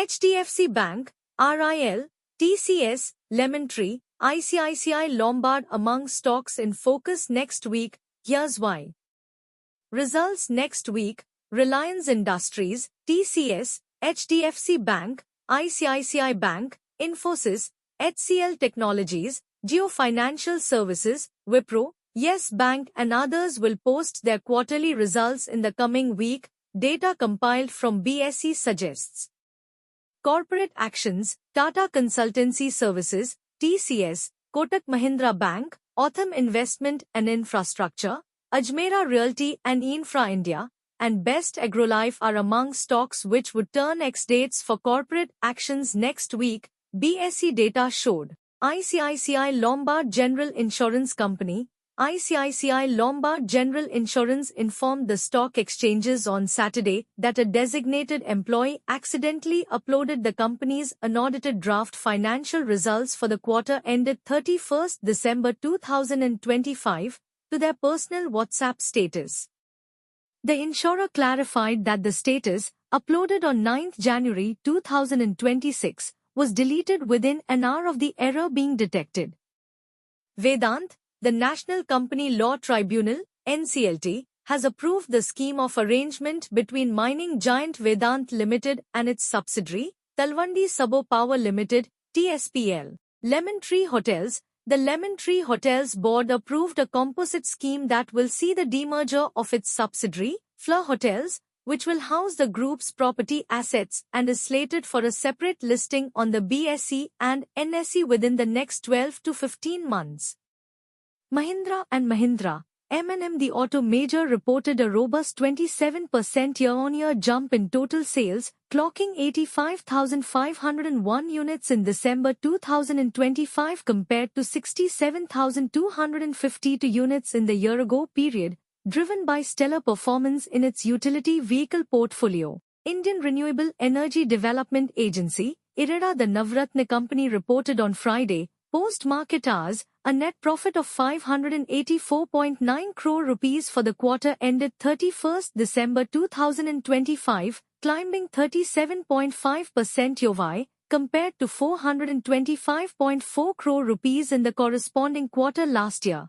HDFC Bank, RIL, TCS, Lemon Tree, ICICI Lombard among stocks in focus next week. Here's why. Results next week: Reliance Industries, TCS, HDFC Bank, ICICI Bank, Infosys, HCL Technologies, Jio Financial Services, Wipro, Yes Bank and others will post their quarterly results in the coming week, data compiled from BSE suggests. Corporate actions: Tata Consultancy Services, TCS, Kotak Mahindra Bank, Authum Investment and Infrastructure, Ajmera Realty and Infra India, and Best Agrolife are among stocks which would turn ex-dates for corporate actions next week, BSE data showed. ICICI Lombard General Insurance Company, ICICI Lombard General Insurance informed the stock exchanges on Saturday that a designated employee accidentally uploaded the company's unaudited draft financial results for the quarter ended 31 December 2025 to their personal WhatsApp status. The insurer clarified that the status, uploaded on 9 January 2026, was deleted within an hour of the error being detected. Vedant, the National Company Law Tribunal, NCLT, has approved the scheme of arrangement between mining giant Vedant Limited and its subsidiary, Talwandi Sabo Power Limited, TSPL. Lemon Tree Hotels. The Lemon Tree Hotels Board approved a composite scheme that will see the demerger of its subsidiary, Fleur Hotels, which will house the group's property assets and is slated for a separate listing on the BSE and NSE within the next 12 to 15 months. Mahindra & Mahindra, M&M. The auto major reported a robust 27% year-on-year jump in total sales, clocking 85,501 units in December 2025 compared to 67,252 units in the year-ago period, driven by stellar performance in its utility vehicle portfolio. Indian Renewable Energy Development Agency, IREDA. The Navratna company reported on Friday, post-market hours, a net profit of 584.9 crore rupees for the quarter ended 31 December 2025, climbing 37.5% YoY, compared to 425.4 crore rupees in the corresponding quarter last year.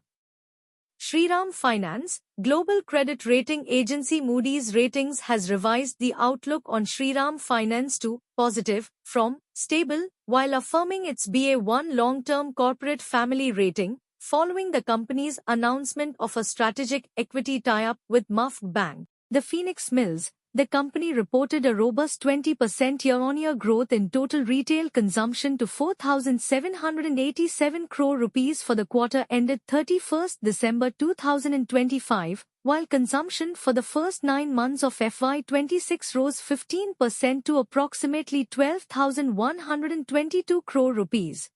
Shriram Finance. Global credit rating agency Moody's Ratings has revised the outlook on Shriram Finance to positive from stable, while affirming its Ba1 long-term corporate family rating, following the company's announcement of a strategic equity tie-up with MUFG Bank. The Phoenix Mills. The company reported a robust 20% year-on-year growth in total retail consumption to 4,787 crore rupees for the quarter ended 31 December 2025, while consumption for the first 9 months of FY26 rose 15% to approximately 12,122 crore rupees.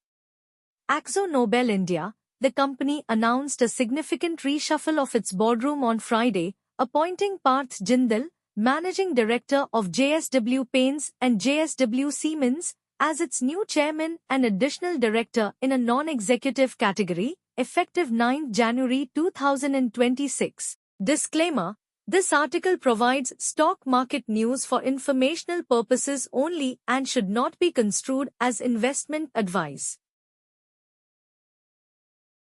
Akzo Nobel India. The company announced a significant reshuffle of its boardroom on Friday, appointing Parth Jindal, Managing Director of JSW Paints and JSW Siemens, as its new chairman and additional director in a non-executive category, effective 9 January 2026. Disclaimer: this article provides stock market news for informational purposes only and should not be construed as investment advice.